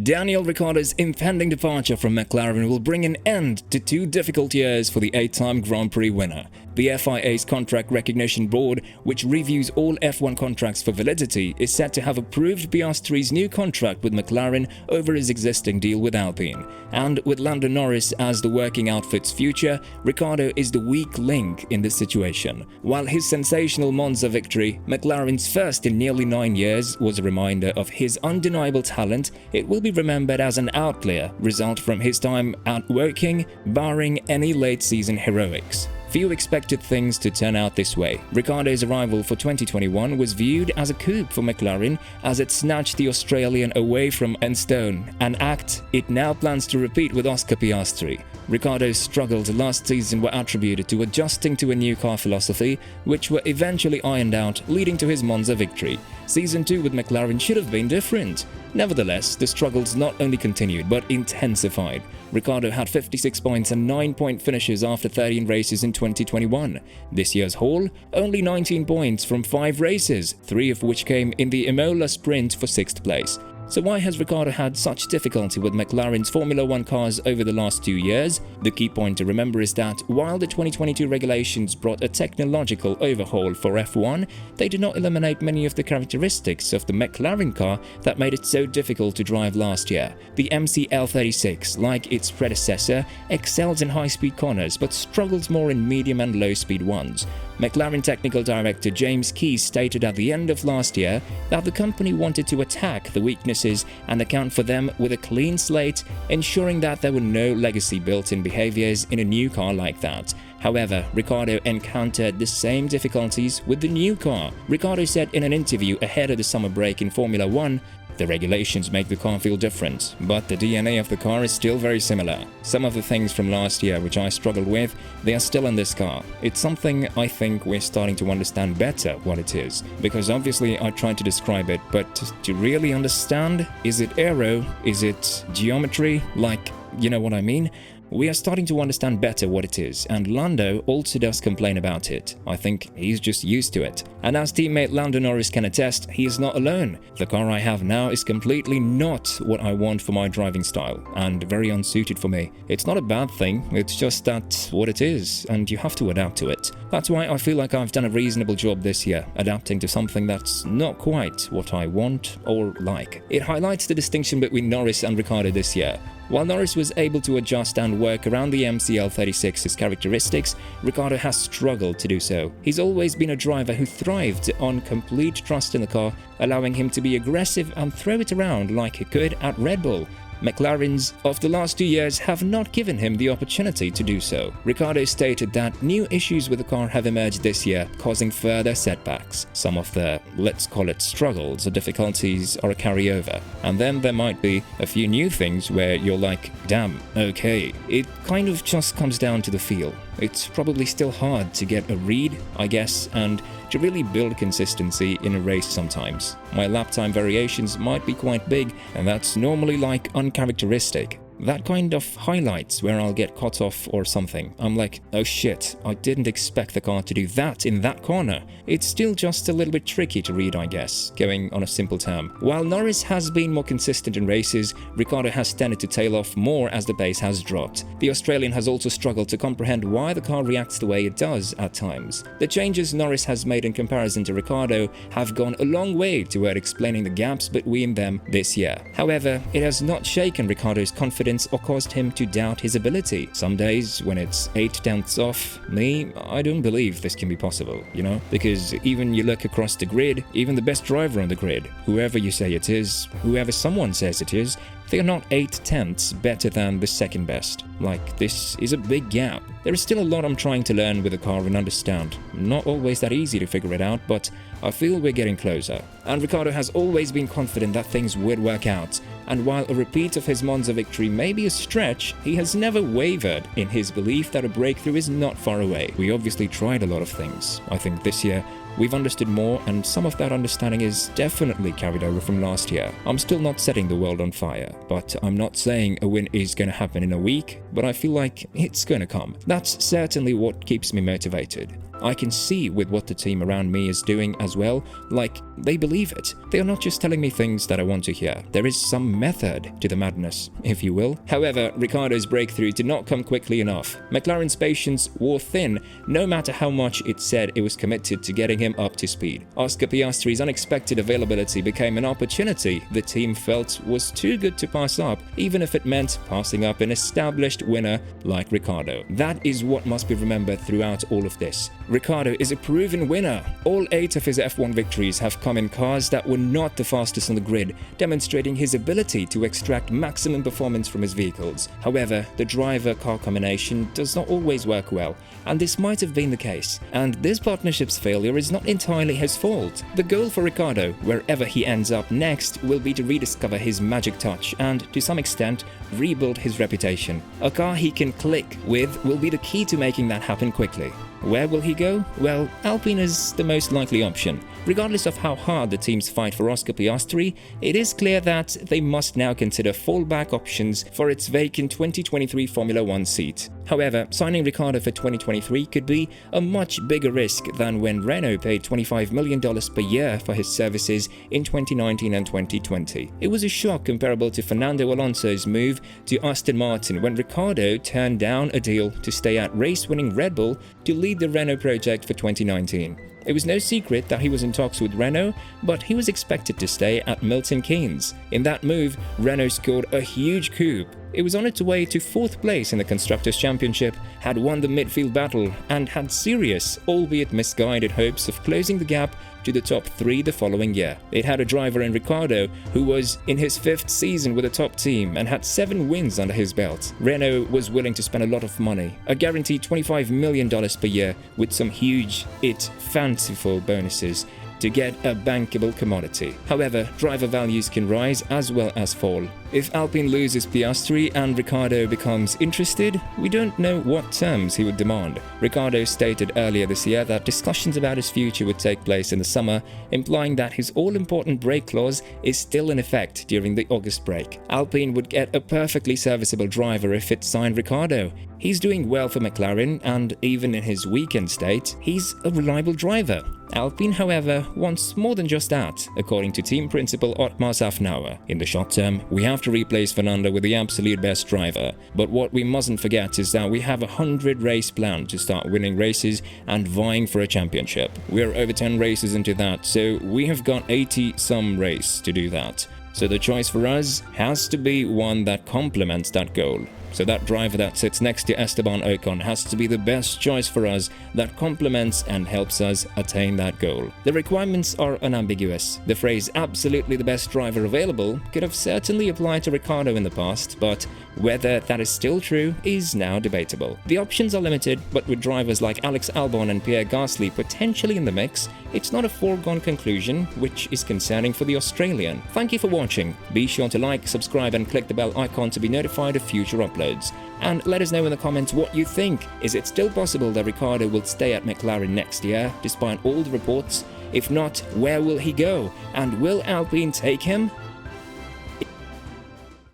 Daniel Ricciardo's impending departure from McLaren will bring an end to 2 difficult years for the 8-time Grand Prix winner. The FIA's Contract Recognition Board, which reviews all F1 contracts for validity, is set to have approved Piastri's new contract with McLaren over his existing deal with Alpine. And with Lando Norris as the working outfit's future, Ricciardo is the weak link in this situation. While his sensational Monza victory, McLaren's first in nearly 9 years, was a reminder of his undeniable talent, it will be remembered as an outlier result from his time out working, barring any late-season heroics. Few expected things to turn out this way. Ricciardo's arrival for 2021 was viewed as a coup for McLaren as it snatched the Australian away from Enstone, an act it now plans to repeat with Oscar Piastri. Ricciardo's struggles last season were attributed to adjusting to a new car philosophy, which were eventually ironed out, leading to his Monza victory. Season 2 with McLaren should have been different. Nevertheless, the struggles not only continued but intensified. Ricciardo had 56 points and 9-point finishes after 13 races in 2021. This year's haul, only 19 points from 5 races, 3 of which came in the Imola sprint for 6th place. So why has Ricciardo had such difficulty with McLaren's Formula 1 cars over the last 2 years? The key point to remember is that while the 2022 regulations brought a technological overhaul for F1, they did not eliminate many of the characteristics of the McLaren car that made it so difficult to drive last year. The MCL36, like its predecessor, excels in high-speed corners but struggles more in medium and low-speed ones. McLaren technical director James Keyes stated at the end of last year that the company wanted to attack the weaknesses and account for them with a clean slate, ensuring that there were no legacy built-in behaviors in a new car like that. However, Ricciardo encountered the same difficulties with the new car. Ricciardo said in an interview ahead of the summer break in Formula 1, "The regulations make the car feel different, but the DNA of the car is still very similar. Some of the things from last year which I struggled with, they are still in this car. It's something I think we're starting to understand better what it is, because obviously I tried to describe it, but to really understand, is it aero, is it geometry, like, you know what I mean? We are starting to understand better what it is, and Lando also does complain about it. I think he's just used to it. And as teammate Lando Norris can attest, he is not alone. The car I have now is completely not what I want for my driving style, and very unsuited for me. It's not a bad thing, it's just that's what it is, and you have to adapt to it. That's why I feel like I've done a reasonable job this year, adapting to something that's not quite what I want or like. It highlights the distinction between Norris and Ricciardo this year. While Norris was able to adjust and work around the MCL36's characteristics, Ricciardo has struggled to do so. He's always been a driver who thrived on complete trust in the car, allowing him to be aggressive and throw it around like he could at Red Bull. McLaren's of the last 2 years have not given him the opportunity to do so. Ricciardo stated that new issues with the car have emerged this year, causing further setbacks. Some of the, let's call it struggles or difficulties, are a carryover. And then there might be a few new things where you're like, damn, okay. It kind of just comes down to the feel. It's probably still hard to get a read, I guess, and to really build consistency in a race sometimes. My lap time variations might be quite big, and that's normally like uncharacteristic. That kind of highlights where I'll get cut off or something. I'm like, oh shit, I didn't expect the car to do that in that corner. It's still just a little bit tricky to read, I guess, going on a simple term. While Norris has been more consistent in races, Ricciardo has tended to tail off more as the pace has dropped. The Australian has also struggled to comprehend why the car reacts the way it does at times. The changes Norris has made in comparison to Ricciardo have gone a long way toward explaining the gaps between them this year. However, it has not shaken Ricciardo's confidence or caused him to doubt his ability. Some days, when it's 8/10ths off, I don't believe this can be possible, you know? Because even you look across the grid, even the best driver on the grid, whoever you say it is, whoever someone says it is, they are not 8/10ths better than the second best. Like, this is a big gap. There is still a lot I'm trying to learn with the car and understand. Not always that easy to figure it out, but I feel we're getting closer. And Ricciardo has always been confident that things would work out. And while a repeat of his Monza victory may be a stretch, he has never wavered in his belief that a breakthrough is not far away. We obviously tried a lot of things. I think this year, we've understood more, and some of that understanding is definitely carried over from last year. I'm still not setting the world on fire, but I'm not saying a win is going to happen in a week, but I feel like it's going to come. That's certainly what keeps me motivated. I can see with what the team around me is doing as well, like, they believe it. They are not just telling me things that I want to hear. There is some method to the madness, if you will. However, Ricciardo's breakthrough did not come quickly enough. McLaren's patience wore thin, no matter how much it said it was committed to getting him up to speed. Oscar Piastri's unexpected availability became an opportunity the team felt was too good to pass up, even if it meant passing up an established winner like Ricciardo. That is what must be remembered throughout all of this. Ricciardo is a proven winner. All 8 of his F1 victories have come in cars that were not the fastest on the grid, demonstrating his ability to extract maximum performance from his vehicles. However, the driver-car combination does not always work well, and this might have been the case. And this partnership's failure is not entirely his fault. The goal for Ricciardo, wherever he ends up next, will be to rediscover his magic touch and, to some extent, rebuild his reputation. A car he can click with will be the key to making that happen quickly. Where will he go? Well, Alpine is the most likely option. Regardless of how hard the teams fight for Oscar Piastri, it is clear that they must now consider fallback options for its vacant 2023 Formula 1 seat. However, signing Ricciardo for 2023 could be a much bigger risk than when Renault paid $25 million per year for his services in 2019 and 2020. It was a shock comparable to Fernando Alonso's move to Aston Martin when Ricciardo turned down a deal to stay at race-winning Red Bull to lead the Renault project for 2019. It was no secret that he was in talks with Renault, but he was expected to stay at Milton Keynes. In that move, Renault scored a huge coup. It was on its way to 4th place in the Constructors' Championship, had won the midfield battle, and had serious, albeit misguided hopes of closing the gap to the top 3 the following year. It had a driver in Ricciardo who was in his 5th season with a top team and had 7 wins under his belt. Renault was willing to spend a lot of money, a guaranteed $25 million per year with some huge, fanciful bonuses, to get a bankable commodity. However, driver values can rise as well as fall. If Alpine loses Piastri and Ricciardo becomes interested, we don't know what terms he would demand. Ricciardo stated earlier this year that discussions about his future would take place in the summer, implying that his all-important break clause is still in effect during the August break. Alpine would get a perfectly serviceable driver if it signed Ricciardo. He's doing well for McLaren, and even in his weekend state, he's a reliable driver. Alpine, however, wants more than just that, according to team principal Otmar Safnauer. In the short term, we have to replace Fernando with the absolute best driver. But what we mustn't forget is that we have a 100-race plan to start winning races and vying for a championship. We're over 10 races into that, so we have got 80-some race to do that. So the choice for us has to be one that complements that goal. So that driver that sits next to Esteban Ocon has to be the best choice for us that complements and helps us attain that goal. The requirements are unambiguous. The phrase absolutely the best driver available could have certainly applied to Ricciardo in the past, but whether that is still true is now debatable. The options are limited, but with drivers like Alex Albon and Pierre Gasly potentially in the mix, it's not a foregone conclusion, which is concerning for the Australian. Thank you for watching. Be sure to like, subscribe and click the bell icon to be notified of future uploads. And let us know in the comments what you think. Is it still possible that Ricciardo will stay at McLaren next year, despite all the reports? If not, where will he go? And will Alpine take him?